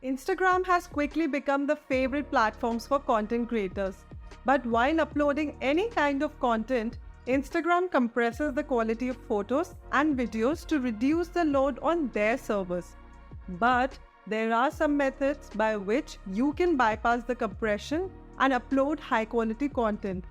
Instagram has quickly become the favorite platforms for content creators. But while uploading any kind of content, Instagram compresses the quality of photos and videos to reduce the load on their servers. But there are some methods by which you can bypass the compression and upload high quality content.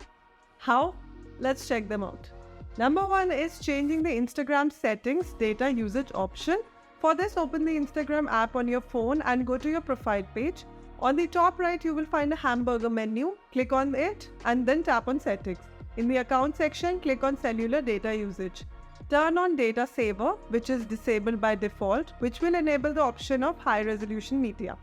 How? Let's check them out. Number 1 is changing the Instagram settings data usage option. For this, open the Instagram app on your phone and go to your profile page. On the top right, you will find a hamburger menu. Click on it and then tap on settings. In the account section, click on cellular data usage. Turn on data saver, which is disabled by default, which will enable the option of high resolution media.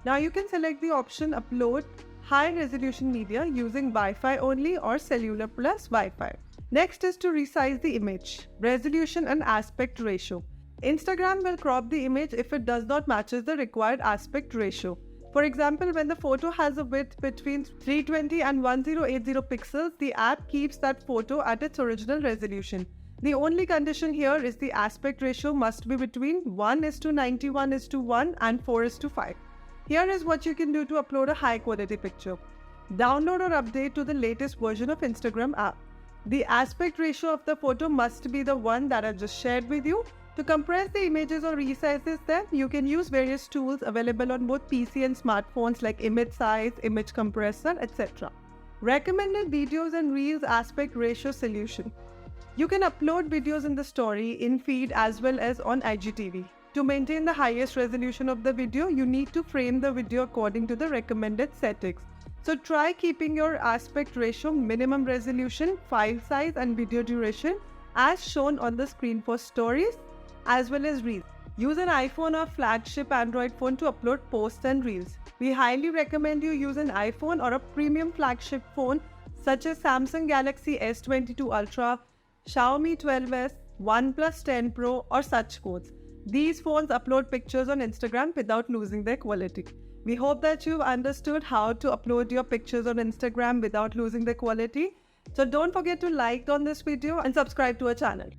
Now you can select the option upload high resolution media using Wi-Fi only or cellular plus Wi-Fi. Next is to resize the image, resolution and aspect ratio. Instagram will crop the image if it does not matches the required aspect ratio. For example, when the photo has a width between 320 and 1080 pixels, the app keeps that photo at its original resolution. The only condition here is the aspect ratio must be between 1:91:1 and 4:5. Here is what you can do to upload a high quality picture. Download or update to the latest version of Instagram app. The aspect ratio of the photo must be the one that I just shared with you. To compress the images or resize them, you can use various tools available on both PC and smartphones like image size, image compressor, etc. Recommended videos and reels aspect ratio solution. You can upload videos in the story, in feed as well as on IGTV. To maintain the highest resolution of the video, you need to frame the video according to the recommended settings. So try keeping your aspect ratio, minimum resolution, file size and video duration as shown on the screen for stories as well as reels. Use an iPhone or flagship Android phone to upload posts and reels. We highly recommend you use an iPhone or a premium flagship phone such as Samsung Galaxy S22 Ultra, Xiaomi 12s, OnePlus 10 Pro or such phones. These phones upload pictures on Instagram without losing their quality. We hope that you've understood how to upload your pictures on Instagram without losing their quality. So don't forget to like on this video and subscribe to our channel.